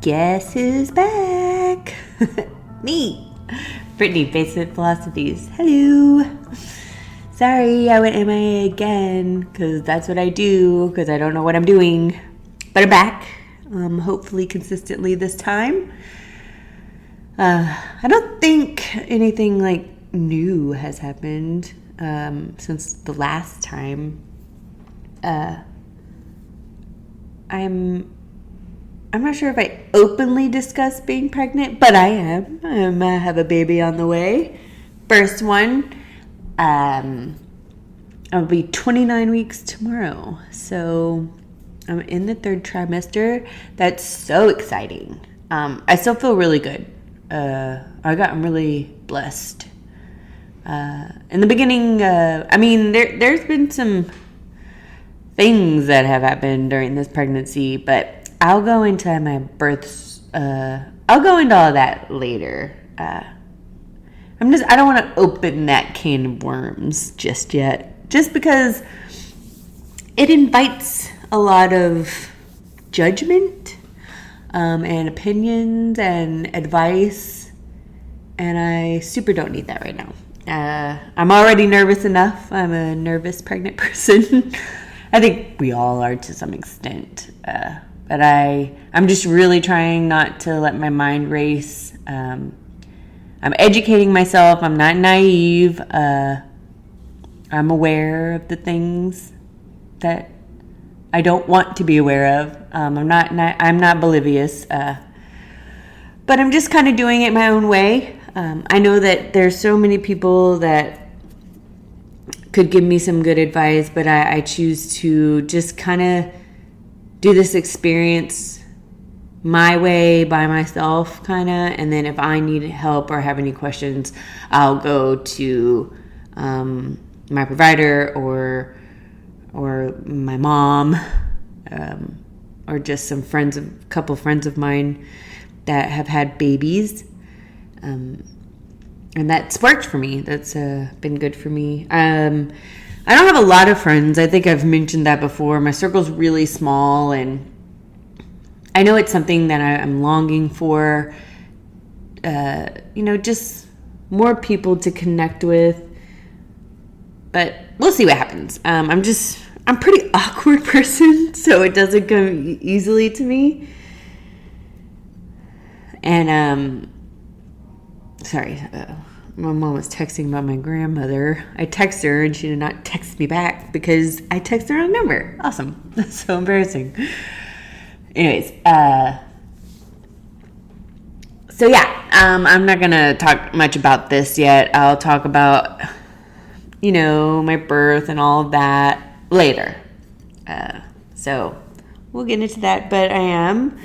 Guess who's back? Me, Brittany, Basement Philosophies. Hello. Sorry, I went MIA again, because that's what I do, because I don't know what I'm doing. But I'm back, hopefully consistently this time. I don't think anything like new has happened since the last time. I'm not sure if I openly discuss being pregnant, but I am. I have a baby on the way. First one. I'll be 29 weeks tomorrow. So I'm in the third trimester. That's so exciting. I still feel really good. I'm really blessed. In the beginning, there's been some things that have happened during this pregnancy, but I'll go into my births. I'll go into all of that later. I don't want to open that can of worms just yet, just because it invites a lot of judgment, and opinions and advice, and I super don't need that right now. I'm already nervous enough. I'm a nervous pregnant person. I think we all are to some extent. But I'm just really trying not to let my mind race. I'm educating myself. I'm not naive. I'm aware of the things that I don't want to be aware of. I'm not oblivious. But I'm just kind of doing it my own way. I know that there's so many people that could give me some good advice, but I choose to just kind of do this experience my way, by myself, kind of. And then if I need help or have any questions, I'll go to my provider or my mom, or just some couple friends of mine that have had babies. And that's worked for me. That's been good for me. I don't have a lot of friends. I think I've mentioned that before. My circle's really small, and I know it's something that I'm longing for. Just more people to connect with. But we'll see what happens. I'm a pretty awkward person, so it doesn't come easily to me. And my mom was texting about my grandmother. I text her and she did not text me back because I text her on a number. Awesome. That's so embarrassing. Anyways, I'm not going to talk much about this yet. I'll talk about, my birth and all of that later. So we'll get into that, but I am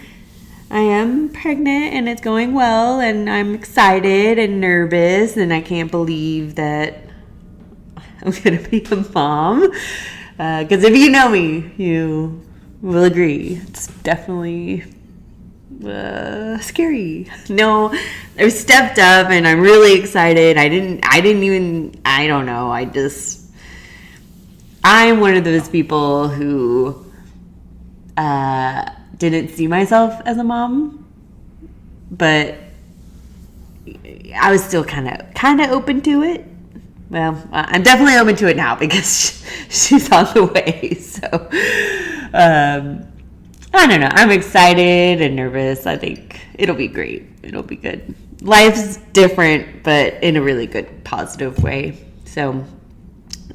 pregnant and it's going well, and I'm excited and nervous, and I can't believe that I'm going to be a mom. Because if you know me, you will agree. It's definitely scary. No, I've stepped up and I'm really excited. I'm one of those people who didn't see myself as a mom, but I was still kind of open to it. Well, I'm definitely open to it now because she's on the way. So, I don't know. I'm excited and nervous. I think it'll be great. It'll be good. Life's different, but in a really good, positive way. So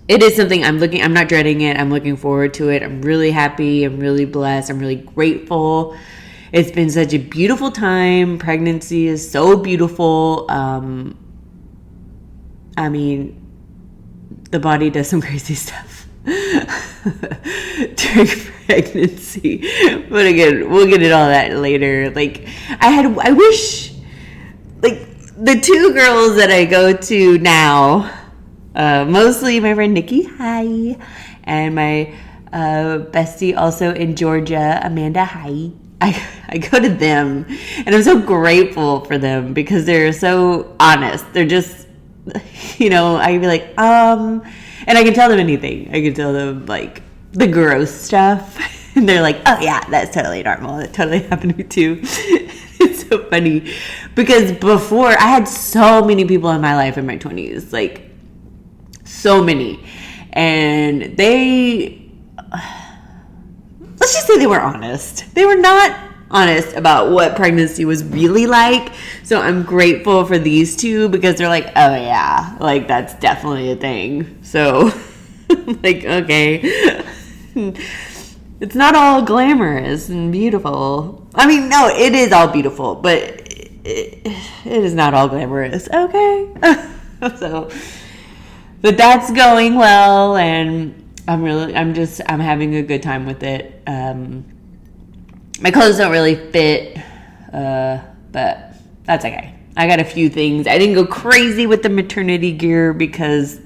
it is something I'm not dreading it. I'm looking forward to it. I'm really happy. I'm really blessed. I'm really grateful. It's been such a beautiful time. Pregnancy is so beautiful. The body does some crazy stuff during pregnancy. But again, we'll get into all that later. I wish, the two girls that I go to now, mostly my friend Nikki, hi, and my bestie also in Georgia, Amanda, hi. I go to them, and I'm so grateful for them because they're so honest. They're just, I can be like, and I can tell them anything. I can tell them, the gross stuff, and they're like, oh yeah, that's totally normal. It totally happened to me too. so funny because before I had so many people in my life in my 20s, like so many, and let's just say they were honest. They were not honest about what pregnancy was really like. So I'm grateful for these two because they're like, oh yeah, like that's definitely a thing. So like, okay, it's not all glamorous and beautiful. I mean, no, it is all beautiful, but it is not all glamorous. Okay. So, but that's going well, and I'm having a good time with it. My clothes don't really fit, but that's okay. I got a few things. I didn't go crazy with the maternity gear because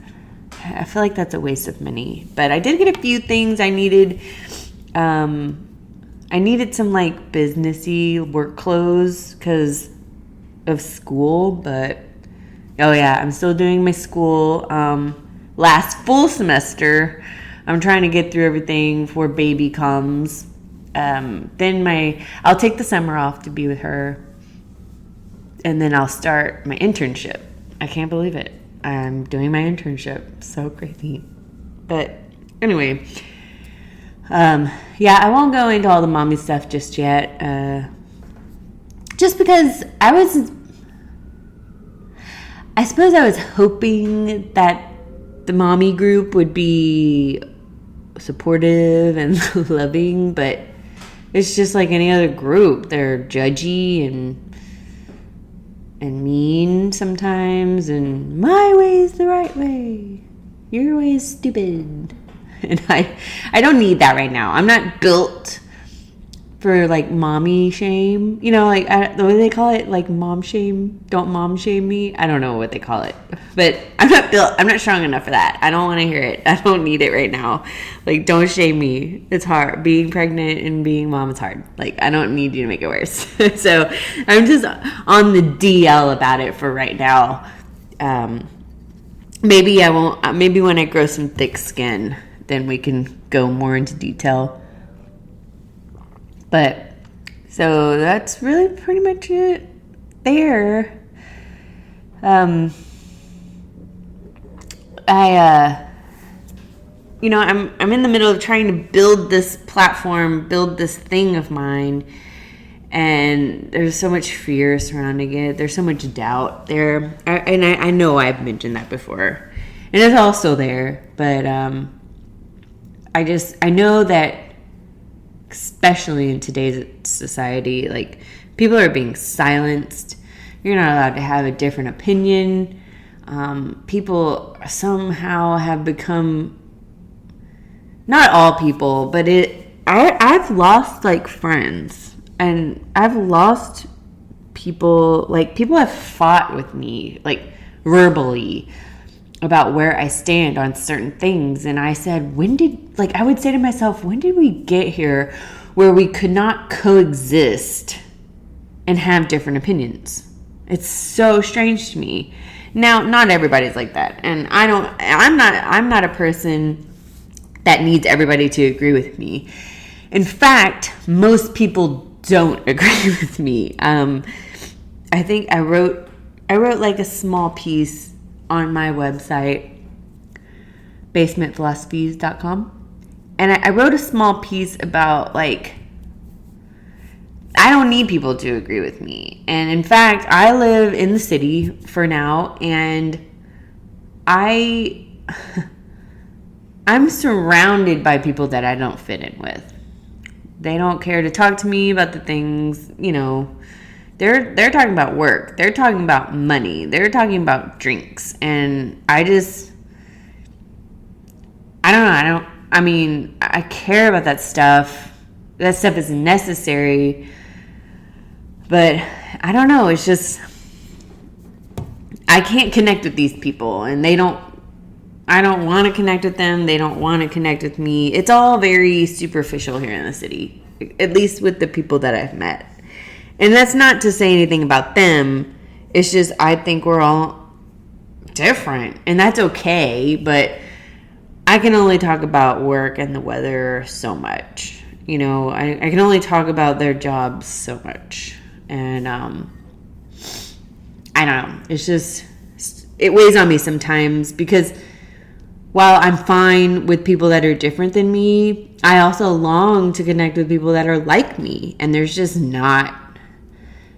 I feel like that's a waste of money. But I did get a few things I needed. I needed some like businessy work clothes because of school. But oh yeah, I'm still doing my school. Last full semester. I'm trying to get through everything before baby comes. Then I'll take the summer off to be with her, and then I'll start my internship. I can't believe it. I'm doing my internship. So crazy. But anyway, yeah, I won't go into all the mommy stuff just yet. Just because I suppose I was hoping that the mommy group would be supportive and loving, but it's just like any other group. They're judgy and mean sometimes, and my way is the right way. Your way is stupid. And I don't need that right now. I'm not built for like mommy shame. You know, like the way they call it, like mom shame. Don't mom shame me. I don't know what they call it. But I'm not strong enough for that. I don't want to hear it. I don't need it right now. Like, don't shame me. It's hard. Being pregnant and being mom is hard. Like, I don't need you to make it worse. So I'm just on the DL about it for right now. Maybe I won't. Maybe when I grow some thick skin, then we can go more into detail. But so that's really pretty much it there. I'm in the middle of trying to build this platform, build this thing of mine, and there's so much fear surrounding it. There's so much doubt there, I know I've mentioned that before, and it's also there. But I know that, especially in today's society, like, people are being silenced. You're not allowed to have a different opinion. People somehow have become, not all people, but I've lost like friends, and I've lost people, like people have fought with me, like verbally, about where I stand on certain things. And I said, I would say to myself, when did we get here where we could not coexist and have different opinions? It's so strange to me. Now, not everybody's like that. And I'm not a person that needs everybody to agree with me. In fact, most people don't agree with me. I think I wrote like a small piece on my website, basementphilosophies.com. And I wrote a small piece about, like, I don't need people to agree with me. And in fact, I live in the city for now, and I'm surrounded by people that I don't fit in with. They don't care to talk to me about the things, they're talking about work. They're talking about money. They're talking about drinks. And I don't know. I care about that stuff. That stuff is necessary. But I don't know. It's just, I can't connect with these people, and I don't want to connect with them. They don't want to connect with me. It's all very superficial here in the city, at least with the people that I've met. And that's not to say anything about them. It's just, I think we're all different, and that's okay. But I can only talk about work and the weather so much. I can only talk about their jobs so much. And I don't know. It's just, it weighs on me sometimes because while I'm fine with people that are different than me, I also long to connect with people that are like me. And there's just not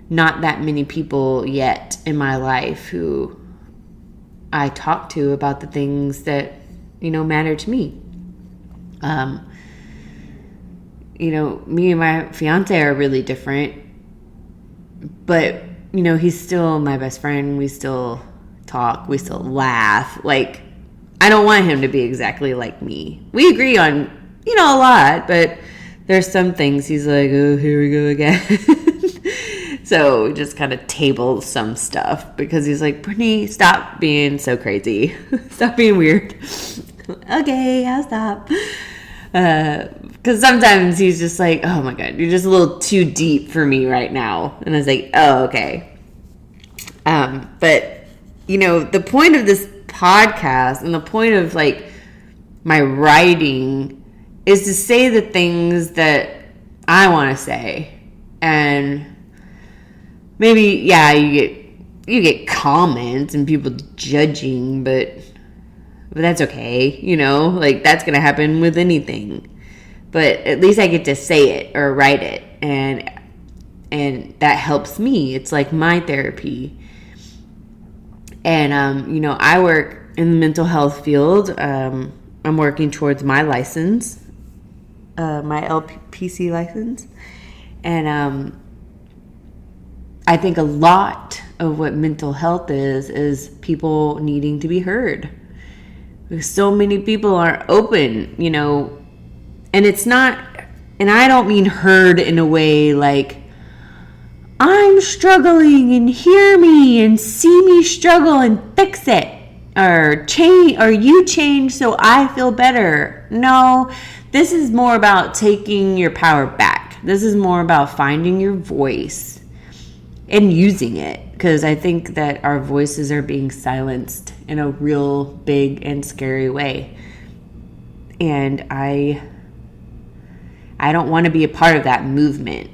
that many people yet in my life who I talk to about the things that, matter to me. Me and my fiance are really different, but, he's still my best friend. We still talk. We still laugh. Like, I don't want him to be exactly like me. We agree on, a lot, but there's some things he's like, oh, here we go again. So we just kind of table some stuff because he's like, Brittany, stop being so crazy. Stop being weird. Okay, I'll stop. Because sometimes he's just like, oh my God, you're just a little too deep for me right now. And I was like, oh, okay. But, the point of this podcast and the point of like my writing is to say the things that I want to say. And maybe, yeah, you get comments and people judging, but that's okay, like that's going to happen with anything. But at least I get to say it or write it, and that helps me. It's like my therapy. And I work in the mental health field. I'm working towards my license, my LPC license, and I think a lot of what mental health is people needing to be heard. Because so many people aren't open, and it's not, and I don't mean heard in a way like, I'm struggling and hear me and see me struggle and fix it, or change, or you change so I feel better. No, this is more about taking your power back. This is more about finding your voice and using it, because I think that our voices are being silenced in a real big and scary way. And I don't want to be a part of that movement.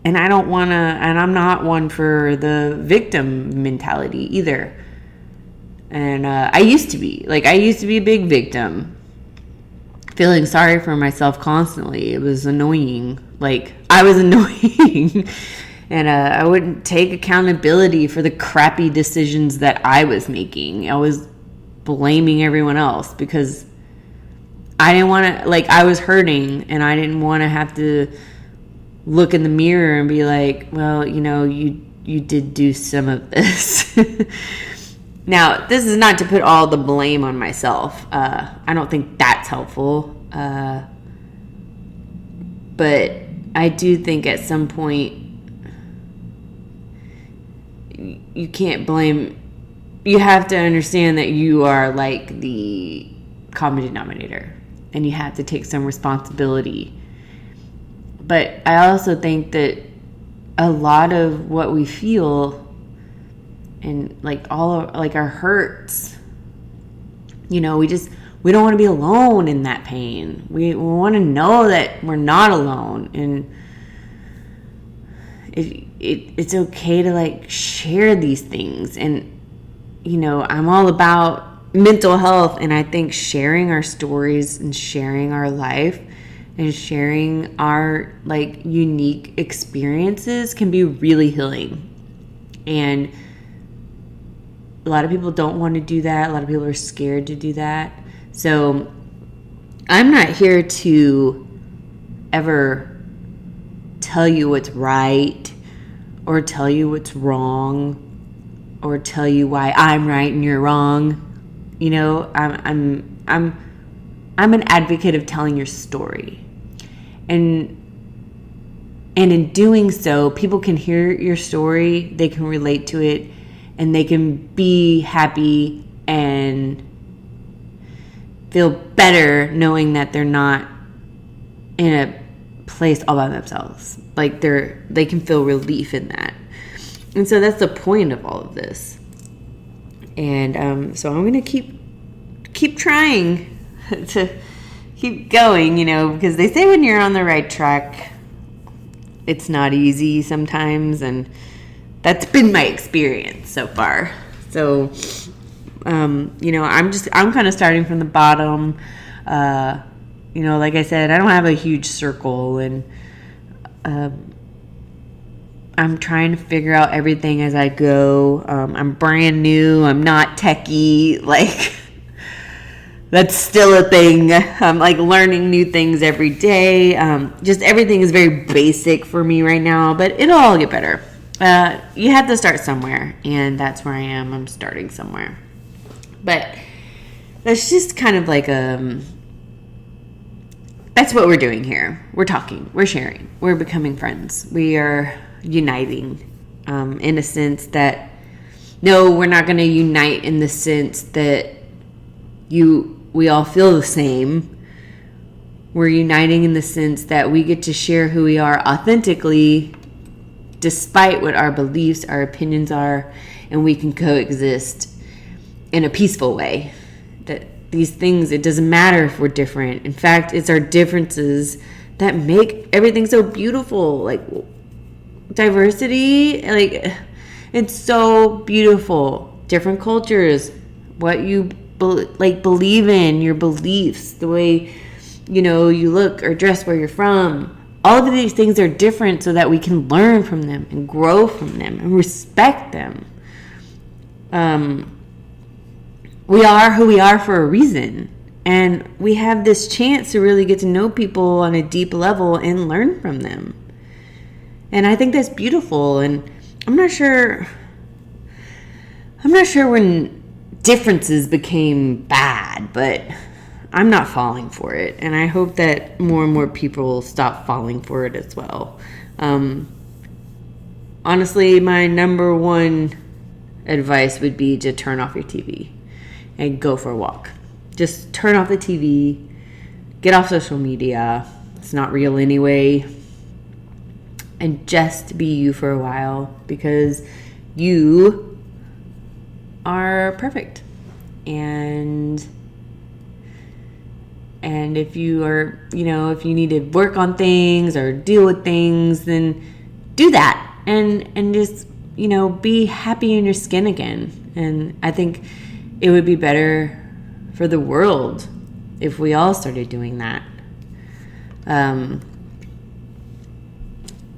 And I don't want to, and I'm not one for the victim mentality either. And I used to be a big victim, feeling sorry for myself constantly. It was annoying. Like, I was annoying. And I wouldn't take accountability for the crappy decisions that I was making. I was blaming everyone else because I didn't want to, like, I was hurting and I didn't want to have to look in the mirror and be like, well, you did do some of this. Now, this is not to put all the blame on myself. I don't think that's helpful. But I do think at some point you can't blame. You have to understand that you are like the common denominator and you have to take some responsibility. But I also think that a lot of what we feel and like all of like our hurts, we don't want to be alone in that pain. We want to know that we're not alone, and it's okay to like share these things. And I'm all about mental health, and I think sharing our stories and sharing our life and sharing our like unique experiences can be really healing. And a lot of people don't want to do that. A lot of people are scared to do that. So I'm not here to ever tell you what's right or tell you what's wrong or tell you why I'm right and you're wrong. I'm an advocate of telling your story. And in doing so, people can hear your story, they can relate to it, and they can be happy and feel better knowing that they're not in a place all by themselves. Like they can feel relief in that. And so that's the point of all of this. And so I'm going to keep trying to keep going, because they say when you're on the right track, it's not easy sometimes, and that's been my experience so far. So, I'm kind of starting from the bottom. Like I said, I don't have a huge circle, and I'm trying to figure out everything as I go. I'm brand new. I'm not techie. Like, that's still a thing. I'm like learning new things every day. Just everything is very basic for me right now, but it'll all get better. You have to start somewhere, and that's where I am. I'm starting somewhere. But that's just kind of like that's what we're doing here. We're talking, we're sharing, we're becoming friends. We are uniting in a sense that, no, we're not going to unite in the sense that we all feel the same. We're uniting in the sense that we get to share who we are authentically, despite what our beliefs, our opinions are, and we can coexist in a peaceful way. That these things, it doesn't matter if we're different. In fact, it's our differences that make everything so beautiful. Like, diversity, like, it's so beautiful. Different cultures, what you believe in, your beliefs, the way you look or dress, where you're from. All of these things are different so that we can learn from them and grow from them and respect them. We are who we are for a reason, and we have this chance to really get to know people on a deep level and learn from them. And I think that's beautiful. And I'm not sure when differences became bad, but I'm not falling for it. And I hope that more and more people stop falling for it as well. Honestly, my number one advice would be to turn off your TV and go for a walk. Just turn off the TV, get off social media. It's not real anyway. And just be you for a while, because you are perfect. And if you are, if you need to work on things or deal with things, then do that and just, be happy in your skin again. And I think it would be better for the world if we all started doing that.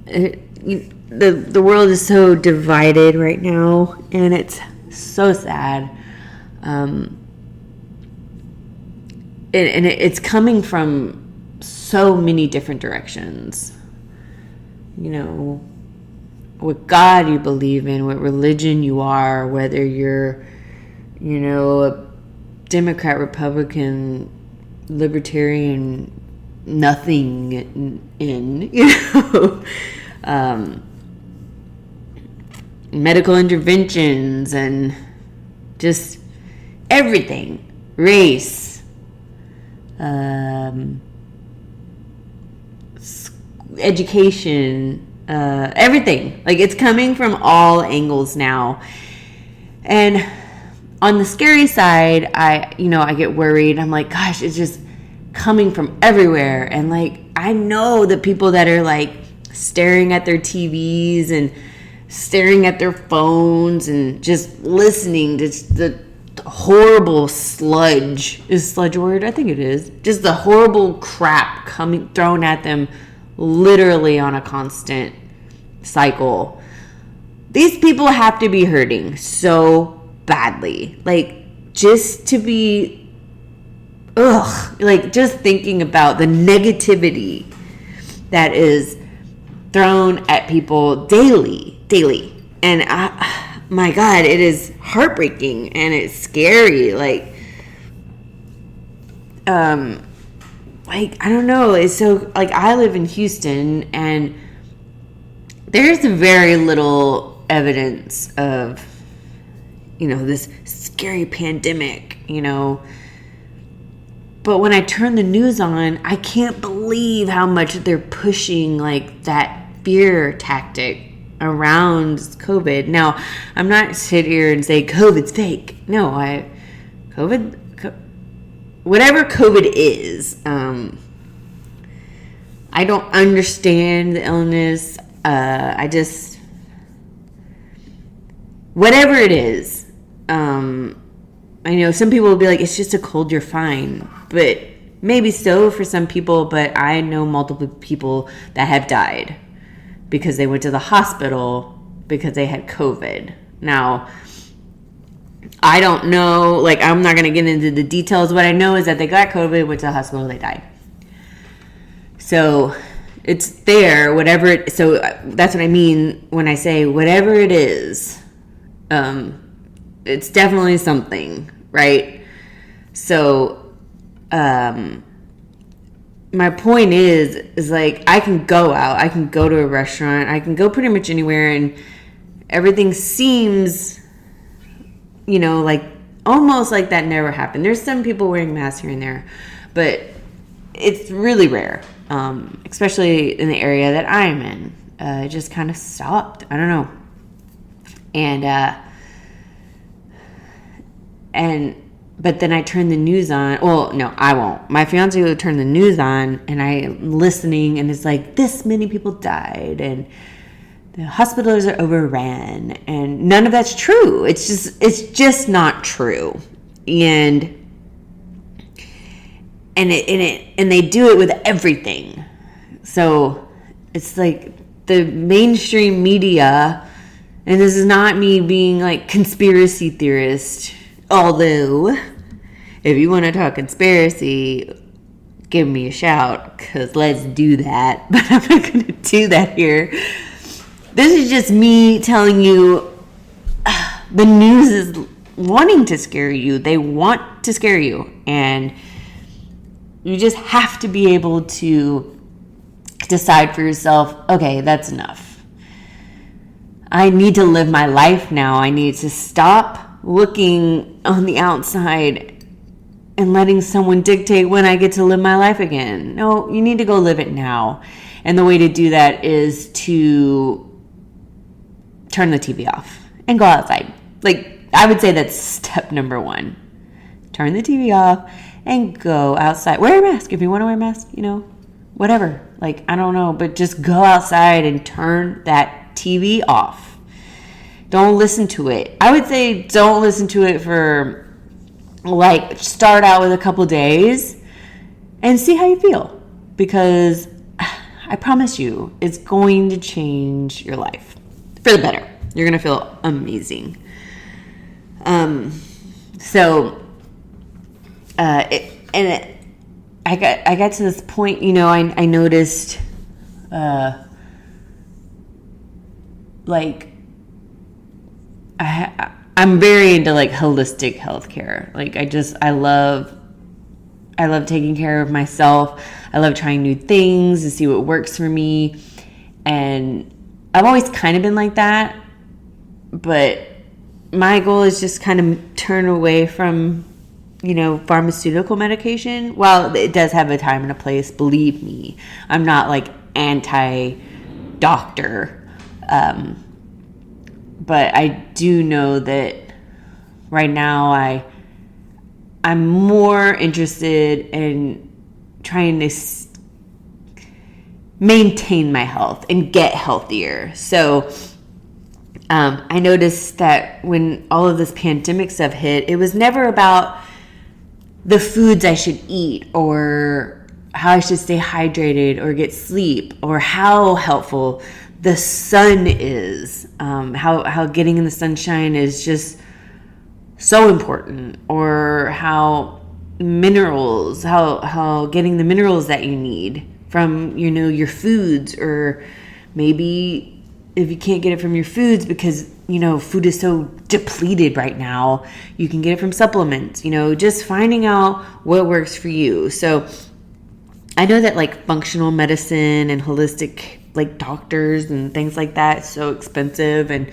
The world is so divided right now, and it's so sad. And it's coming from so many different directions. What God you believe in, what religion you are, whether you're, a Democrat, Republican, Libertarian, nothing medical interventions, and just everything, race, education, everything. Like, it's coming from all angles now. And on the scary side, I get worried. I'm like, gosh, it's just coming from everywhere. And like, I know the people that are like staring at their TVs and staring at their phones and just listening to the horrible sludge. Is sludge a word? I think it is. Just the horrible crap thrown at them literally on a constant cycle. These people have to be hurting so badly. Like, just to be, like, just thinking about the negativity that is thrown at people daily. And my God, it is heartbreaking and it's scary. Like, I don't know. It's so, like, I live in Houston, and there's very little evidence of, this scary pandemic, But when I turn the news on, I can't believe how much they're pushing, like, that fear tactic around COVID. Now, I'm not sit here and say COVID's fake. No, whatever COVID is, I don't understand the illness. I just, whatever it is, I know some people will be like, it's just a cold, you're fine. But maybe so for some people, but I know multiple people that have died because they went to the hospital because they had COVID. Now, I don't know, like, I'm not going to get into the details. What I know is that they got COVID, went to the hospital, they died. So it's there, whatever it, so that's what I mean when I say whatever it is, it's definitely something, right? So, my point is like, I can go out, I can go to a restaurant, I can go pretty much anywhere, and everything seems, you know, like almost like that never happened. There's some people wearing masks here and there, but it's really rare, especially in the area that I am in. It just kind of stopped. I don't know. But then I turn the news on. Well, no, I won't. My fiance will turn the news on, and I'm listening, and it's like, this many people died, and the hospitals are overran, and none of that's true. It's just not true. And they do it with everything. So it's like the mainstream media, and this is not me being like conspiracy theorist, although if you want to talk conspiracy, give me a shout, because let's do that. But I'm not going to do that here. This is just me telling you, the news is wanting to scare you. They want to scare you. And you just have to be able to decide for yourself, okay, that's enough. I need to live my life now. I need to stop looking on the outside and letting someone dictate when I get to live my life again. No, you need to go live it now. And the way to do that is to turn the TV off and go outside. Like, I would say that's step number one. Turn the TV off and go outside. Wear a mask if you want to wear a mask, you know, whatever. Like, I don't know, but just go outside and turn that TV off. Don't listen to it. I would say don't listen to it for, like, start out with a couple days and see how you feel. Because I promise you, it's going to change your life for the better. You're going to feel amazing. I got to this point, you know, I noticed, like, I'm very into like holistic healthcare. Like, I love taking care of myself. I love trying new things to see what works for me. And I've always kind of been like that, but my goal is just kind of turn away from, you know, pharmaceutical medication. While it does have a time and a place, believe me, I'm not like anti-doctor. But I do know that right now I'm more interested in trying to maintain my health and get healthier. So I noticed that when all of this pandemic stuff hit, it was never about the foods I should eat or how I should stay hydrated or get sleep or how helpful the sun is, how getting in the sunshine is just so important, or how minerals, how getting the minerals that you need from, you know, your foods, or maybe if you can't get it from your foods because, you know, food is so depleted right now, you can get it from supplements, you know, just finding out what works for you. So I know that like functional medicine and holistic like doctors and things like that is so expensive, and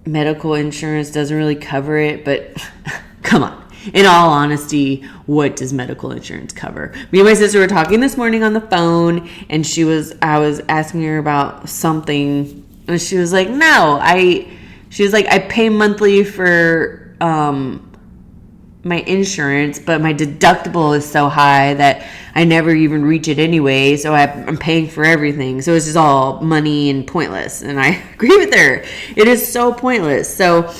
medical insurance doesn't really cover it, but come on. In all honesty, what does medical insurance cover? Me and my sister were talking this morning on the phone, and I was asking her about something, and she was like, I pay monthly for my insurance, but my deductible is so high that I never even reach it anyway. So I'm paying for everything. So it's just all money and pointless. And I agree with her. It is so pointless. So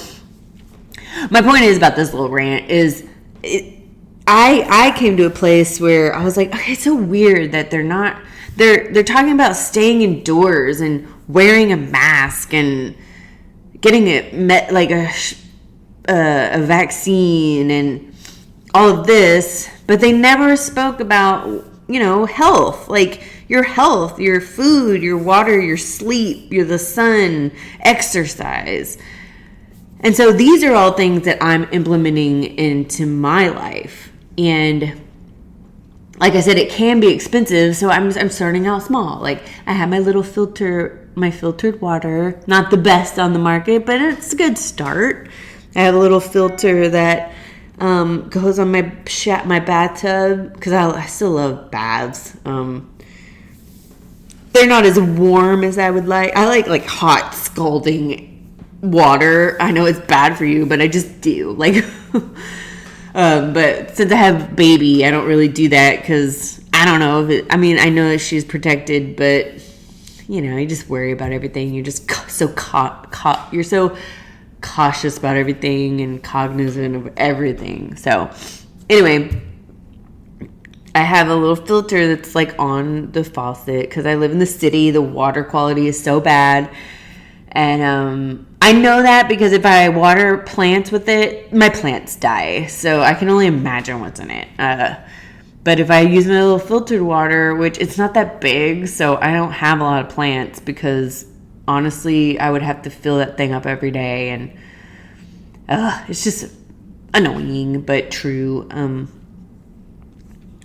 my point is about this little rant is I came to a place where I was like, okay, it's so weird that they're talking about staying indoors and wearing a mask and getting a vaccine and all of this, but they never spoke about, health, like your health, your food, your water, your sleep, the sun, exercise. And so these are all things that I'm implementing into my life. And like I said, it can be expensive, so I'm starting out small. Like I have my little my filtered water, not the best on the market, but it's a good start. I have a little filter that goes on my bathtub because I still love baths. They're not as warm as I would like. I like hot scalding water. I know it's bad for you, but I just do. Like, but since I have baby, I don't really do that because I don't know if I know that she's protected, but you just worry about everything. You're just so you're so cautious about everything and cognizant of everything. So anyway, I have a little filter that's like on the faucet because I live in the city. The water quality is so bad. And I know that because if I water plants with it, my plants die. So I can only imagine what's in it. But if I use my little filtered water, which it's not that big, so I don't have a lot of plants because honestly, I would have to fill that thing up every day. And it's just annoying, but true.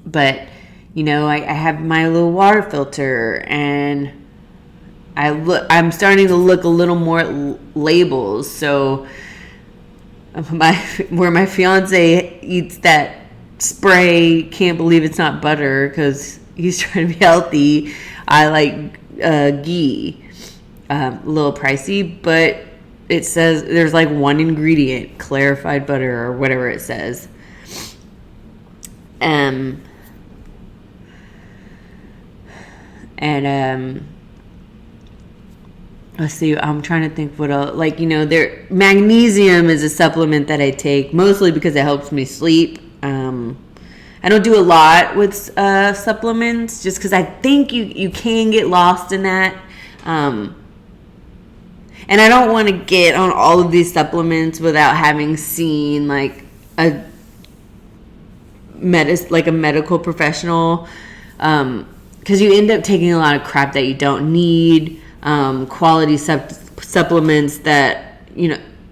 But, I have my little water filter and I'm starting to look a little more at labels. So where my fiance eats that spray, can't believe it's not butter because he's trying to be healthy. I like ghee, a little pricey, but it says there's like one ingredient, clarified butter or whatever it says. Let's see, I'm trying to think what else. Like, magnesium is a supplement that I take mostly because it helps me sleep. I don't do a lot with supplements just because I think you can get lost in that. And I don't want to get on all of these supplements without having seen like a medical professional. Because you end up taking a lot of crap that you don't need. Quality supplements that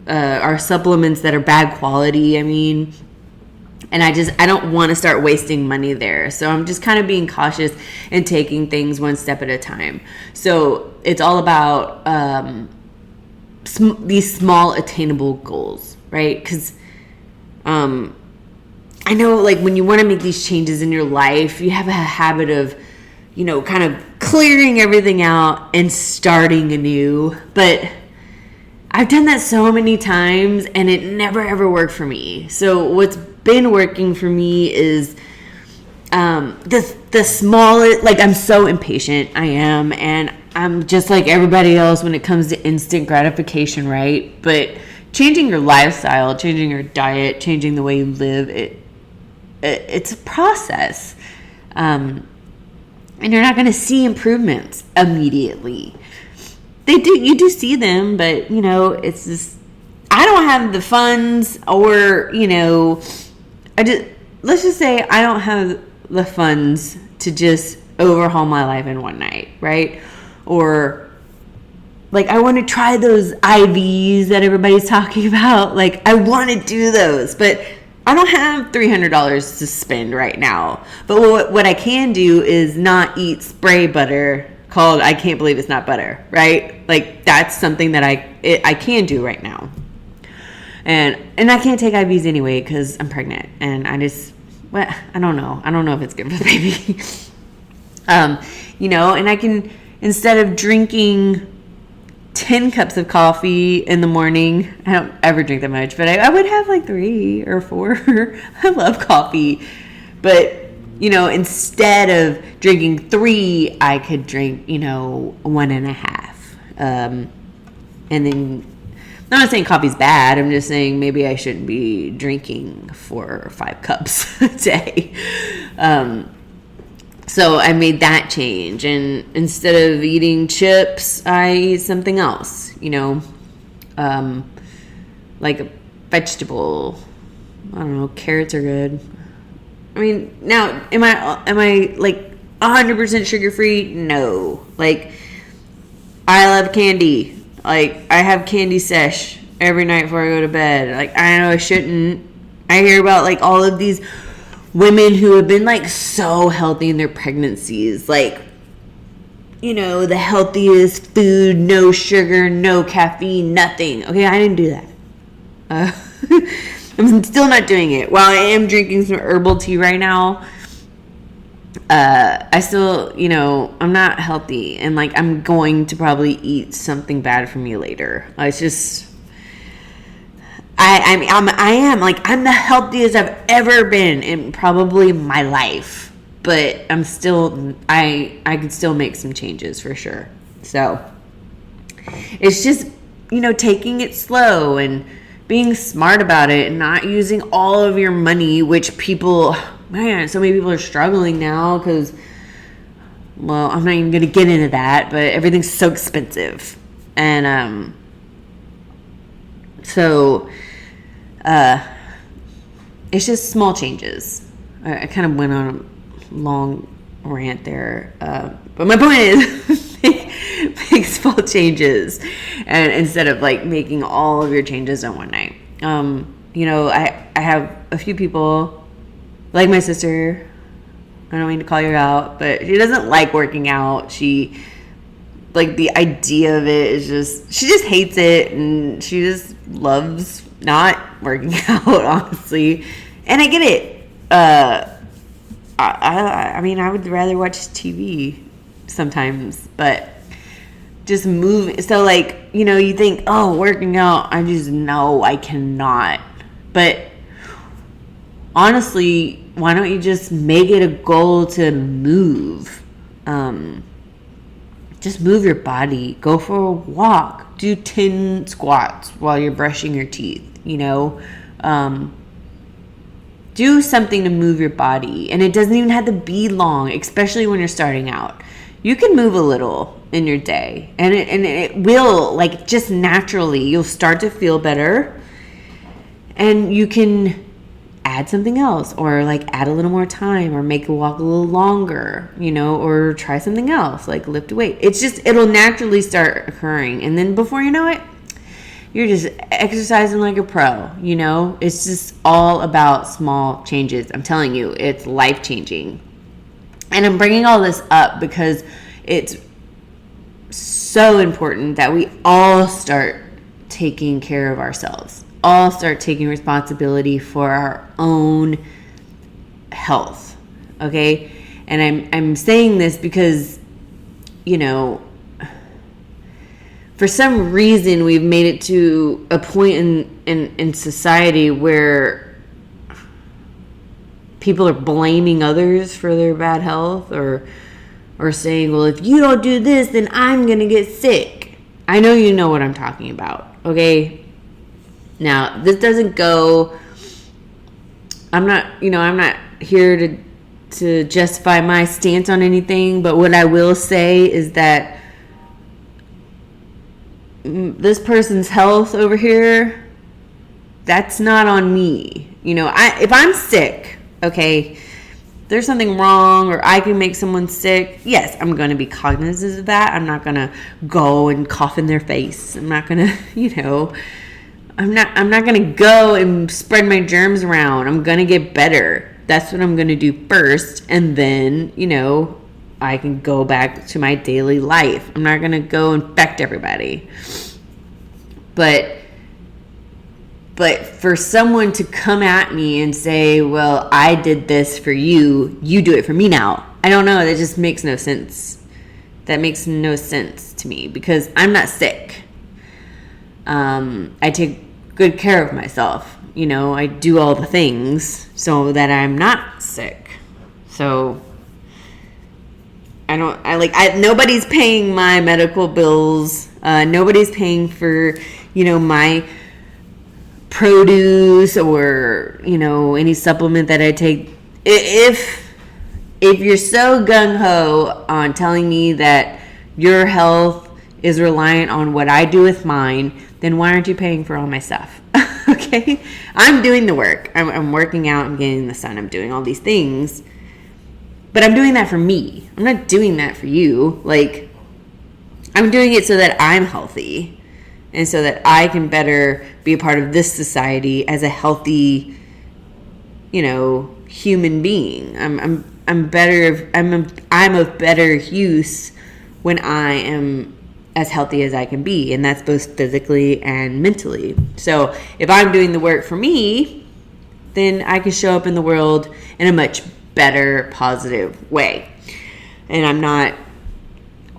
are supplements that are bad quality. And I don't want to start wasting money there. So I'm just kind of being cautious and taking things one step at a time. So it's all about these small attainable goals, right? Because I know like when you want to make these changes in your life, you have a habit of kind of clearing everything out and starting anew. But I've done that so many times and it never ever worked for me. So what's been working for me is the smallest, like I'm so impatient, I am, and I'm just like everybody else when it comes to instant gratification, right? But changing your lifestyle, changing your diet, changing the way you live, it's a process. And you're not going to see improvements immediately. You do see them, but it's just, I don't have the funds or, let's just say I don't have the funds to just overhaul my life in one night, right? Or like, I want to try those IVs that everybody's talking about. Like, I want to do those, but I don't have $300 to spend right now. But what I can do is not eat spray butter called, I can't believe it's not butter, right? Like that's something that I can do right now. And I can't take IVs anyway because I'm pregnant. And I don't know. I don't know if it's good for the baby. And I can, instead of drinking 10 cups of coffee in the morning. I don't ever drink that much, but I would have like 3 or 4. I love coffee. But, instead of drinking 3, I could drink, 1.5. And then, I'm not saying coffee's bad. I'm just saying maybe I shouldn't be drinking 4 or 5 cups a day. So I made that change, and instead of eating chips, I eat something else, like a vegetable. I don't know, carrots are good. I mean, now, am I like 100% sugar free? No. Like, I love candy. Like, I have candy sesh every night before I go to bed. Like, I know I shouldn't. I hear about like all of these women who have been like so healthy in their pregnancies, like, the healthiest food, no sugar, no caffeine, nothing. Okay, I didn't do that. I'm still not doing it. While I am drinking some herbal tea right now, I still, I'm not healthy, and like I'm going to probably eat something bad for me later. It's just, I am like, I'm the healthiest I've ever been in probably my life, but I'm still, I could still make some changes for sure. So it's just, taking it slow and being smart about it and not using all of your money, which people, man, so many people are struggling now because, well, I'm not even going to get into that, but everything's so expensive. And, so, it's just small changes. I kind of went on a long rant there. But my point is, make small changes, and instead of like making all of your changes in one night. I have a few people, like my sister. I don't mean to call her out, but she doesn't like working out. She, like, the idea of it is just, she just hates it, and she just loves not working out, honestly. And I get it. I mean, I would rather watch TV sometimes, but just moving. So, like, you think, oh, working out, I just know I cannot. But honestly, why don't you just make it a goal to move? Just move your body. Go for a walk. Do 10 squats while you're brushing your teeth, do something to move your body. And it doesn't even have to be long, especially when you're starting out. You can move a little in your day, and it will, like, just naturally, you'll start to feel better, and you can add something else, or like add a little more time, or make the walk a little longer, or try something else, like lift a weight. It's just, it'll naturally start occurring, and then before you know it, you're just exercising like a pro. It's just all about small changes. I'm telling you, it's life-changing. And I'm bringing all this up because it's so important that we all start taking care of ourselves, all start taking responsibility for our own health, okay? And I'm saying this because, for some reason we've made it to a point in society where people are blaming others for their bad health, or saying, well, if you don't do this, then I'm going to get sick. I know you know what I'm talking about, okay? Now, this doesn't go, I'm not here to justify my stance on anything, but what I will say is that this person's health over here, that's not on me. If I'm sick, okay, there's something wrong, or I can make someone sick, yes, I'm going to be cognizant of that. I'm not going to go and cough in their face. I'm not going to, I'm not going to go and spread my germs around. I'm going to get better. That's what I'm going to do first. And then, I can go back to my daily life. I'm not going to go infect everybody. But for someone to come at me and say, well, I did this for you, you do it for me now. I don't know. That just makes no sense. That makes no sense to me, because I'm not sick. I take good care of myself. I do all the things so that I'm not sick. So nobody's paying my medical bills. Nobody's paying for, my produce or, any supplement that I take. If you're so gung-ho on telling me that your health is reliant on what I do with mine, then why aren't you paying for all my stuff? Okay? I'm doing the work. I'm working out. I'm getting in the sun. I'm doing all these things. But I'm doing that for me. I'm not doing that for you. Like, I'm doing it so that I'm healthy and so that I can better be a part of this society as a healthy, human being. I'm of better use when I am as healthy as I can be, and that's both physically and mentally. So if I'm doing the work for me, then I can show up in the world in a much better, positive way. And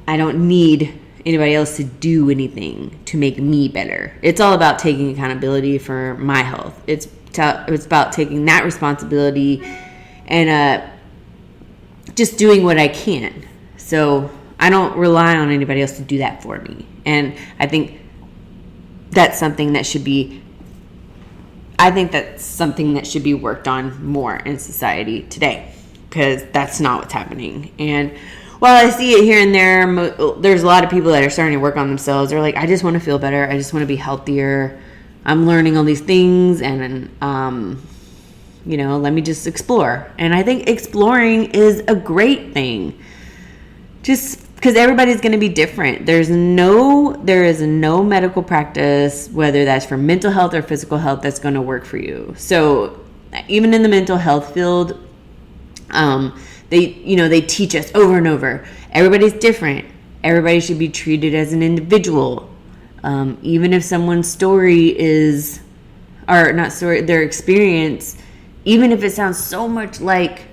I don't need anybody else to do anything to make me better. It's all about taking accountability for my health. It's about taking that responsibility and just doing what I can. So I don't rely on anybody else to do that for me. And I think that's something that should be worked on more in society today, because that's not what's happening. And while I see it here and there, there's a lot of people that are starting to work on themselves. They're like, I just want to feel better. I just want to be healthier. I'm learning all these things, and let me just explore. And I think exploring is a great thing, just because everybody's going to be different. There is no medical practice, whether that's for mental health or physical health, that's going to work for you. So even in the mental health field, they teach us over and over, everybody's different. Everybody should be treated as an individual. Even if someone's their experience, even if it sounds so much like,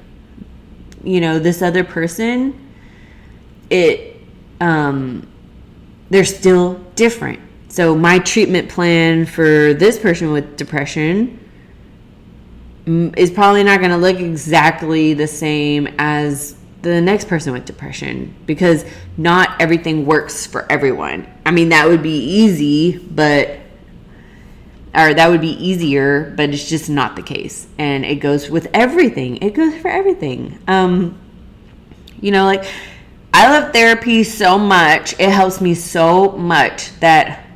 this other person, they're still different. So my treatment plan for this person with depression is probably not going to look exactly the same as the next person with depression, because not everything works for everyone. I mean, that would be easier, but it's just not the case. And it goes with everything. It goes for everything. I love therapy so much. It helps me so much that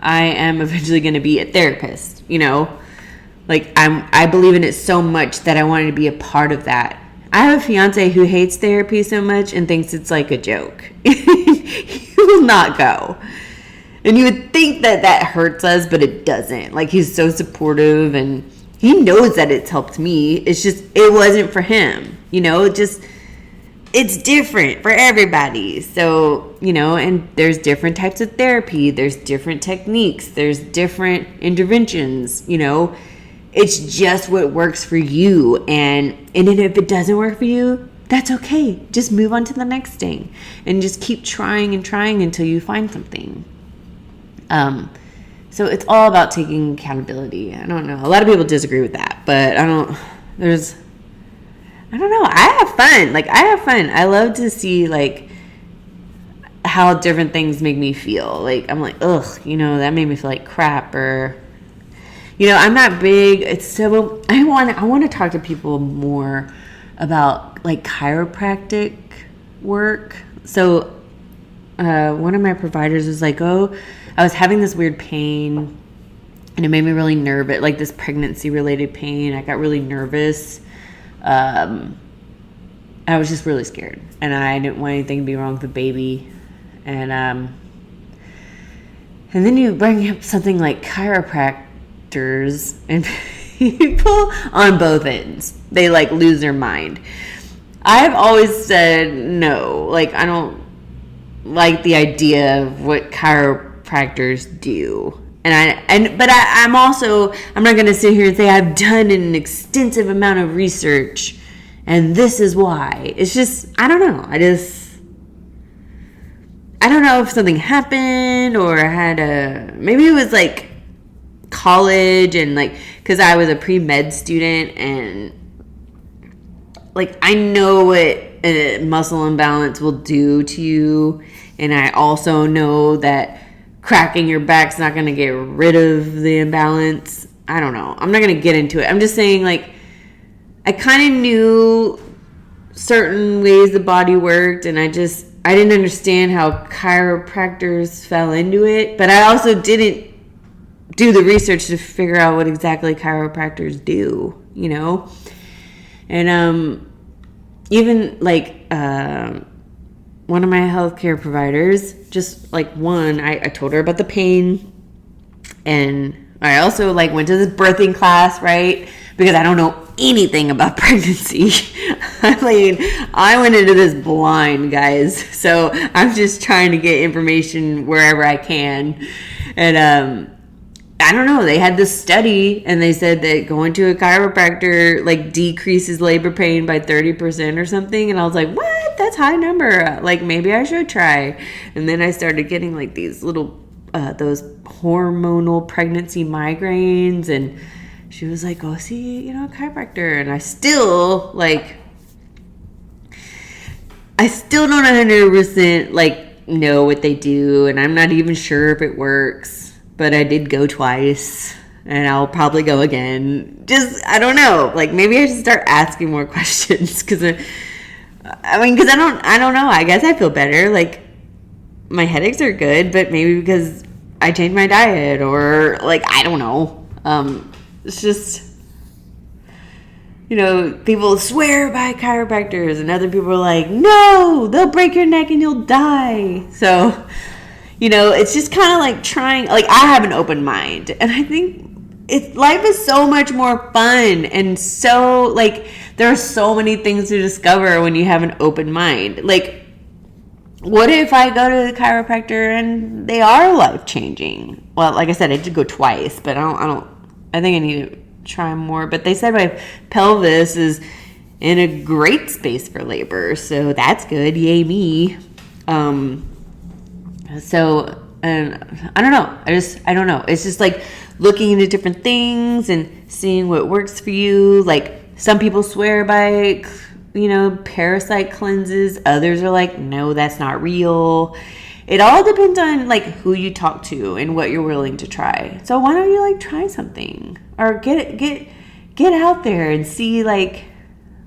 I am eventually going to be a therapist, I believe in it so much that I wanted to be a part of that. I have a fiance who hates therapy so much and thinks it's like a joke. He will not go. And you would think that hurts us, but it doesn't. Like, he's so supportive, and he knows that it's helped me. It's just, it wasn't for him. It's different for everybody. So, and there's different types of therapy. There's different techniques. There's different interventions, It's just what works for you. And then if it doesn't work for you, that's okay. Just move on to the next thing. And just keep trying and trying until you find something. So it's all about taking accountability. I don't know. A lot of people disagree with that. But I don't know. I have fun. I love to see, how different things make me feel. I'm like, ugh, that made me feel like crap. Or, I'm not big. I want to talk to people more about, chiropractic work. So, one of my providers was like, I was having this weird pain, and it made me really nervous, this pregnancy-related pain. I got really nervous. I was just really scared, and I didn't want anything to be wrong with the baby. And then you bring up something like chiropractors, and people on both ends, they lose their mind. I've always said no. I don't like the idea of what chiropractors do. I'm not going to sit here and say I've done an extensive amount of research and this is why. It's just, I don't know. I don't know if something happened or I had maybe it was like college and like, because I was a pre-med student and like I know what a muscle imbalance will do to you, and I also know that cracking your back's not going to get rid of the imbalance. I don't know. I'm not going to get into it. I'm just saying, like, I kind of knew certain ways the body worked, and I didn't understand how chiropractors fell into it, but I also didn't do the research to figure out what exactly chiropractors do, you know? And even like one of my healthcare providers, just like one, I told her about the pain, and I also like went to this birthing class, right? Because I don't know anything about pregnancy. I mean, I went into this blind, guys. So I'm just trying to get information wherever I can. And I don't know. They had this study, and they said that going to a chiropractor like decreases labor pain by 30% or something. And I was like, what? That's high number. Like, maybe I should try. And then I started getting like these little those hormonal pregnancy migraines, and she was like, go see, a chiropractor. And I still don't 100% like know what they do, and I'm not even sure if it works. But I did go twice, and I'll probably go again. Just, I don't know. Like, maybe I should start asking more questions, because I don't know. I guess I feel better. Like, my headaches are good, but maybe because I changed my diet, or like, I don't know. It's just, people swear by chiropractors, and other people are like, no, they'll break your neck and you'll die. So, it's just kind of like trying, like, I have an open mind, and I think life is so much more fun, and so, like, there are so many things to discover when you have an open mind. Like, what if I go to the chiropractor and they are life-changing? Well, like I said, I did go twice, but I think I need to try more. But they said my pelvis is in a great space for labor, so that's good. Yay me. So, and I don't know. I don't know. It's just like looking into different things and seeing what works for you. Like, some people swear by, parasite cleanses. Others are like, no, that's not real. It all depends on like who you talk to and what you're willing to try. So why don't you like try something, or get out there and see, like,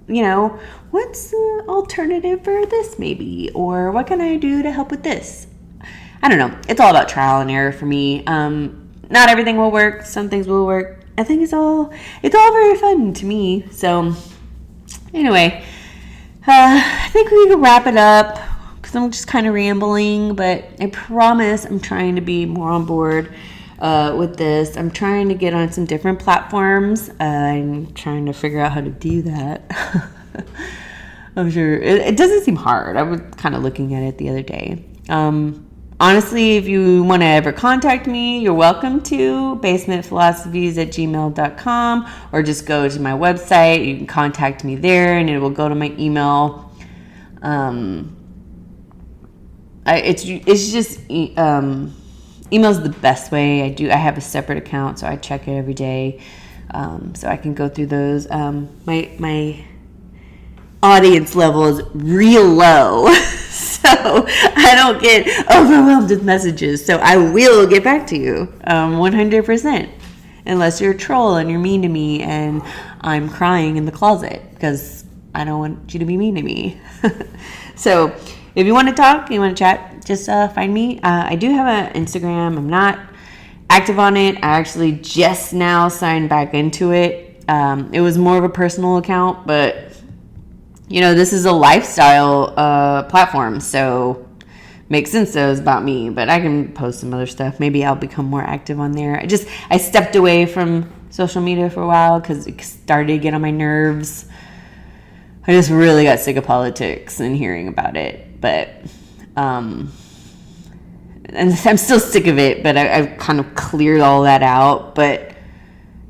what's the alternative for this maybe, or what can I do to help with this? I don't know. It's all about trial and error for me. Not everything will work. Some things will work. I think it's all very fun to me. So anyway, I think we can wrap it up, because I'm just kind of rambling, but I promise I'm trying to be more on board with this. I'm trying to get on some different platforms. I'm trying to figure out how to do that. I'm sure it doesn't seem hard. I was kind of looking at it the other day. Honestly, if you want to ever contact me, you're welcome to basementphilosophies@gmail.com, or just go to my website. You can contact me there, and it will go to my email. It's just email's the best way. I have a separate account, so I check it every day, so I can go through those. My audience level is real low. So I don't get overwhelmed with messages. So I will get back to you 100%. Unless you're a troll and you're mean to me and I'm crying in the closet, because I don't want you to be mean to me. So if you want to talk, you want to chat, just find me. I do have an Instagram. I'm not active on it. I actually just now signed back into it. It was more of a personal account, but this is a lifestyle platform, so makes sense that it was about me, but I can post some other stuff. Maybe I'll become more active on there. I stepped away from social media for a while because it started to get on my nerves. I just really got sick of politics and hearing about it, but and I'm still sick of it, but I've kind of cleared all that out. But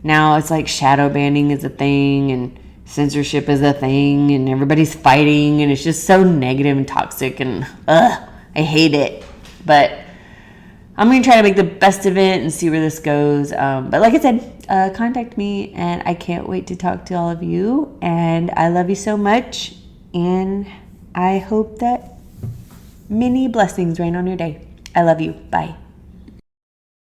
now it's like shadow banning is a thing, and censorship is a thing, and everybody's fighting, and it's just so negative and toxic, and I hate it. But I'm going to try to make the best of it and see where this goes. But like I said, contact me, and I can't wait to talk to all of you. And I love you so much, and I hope that many blessings rain on your day. I love you. Bye.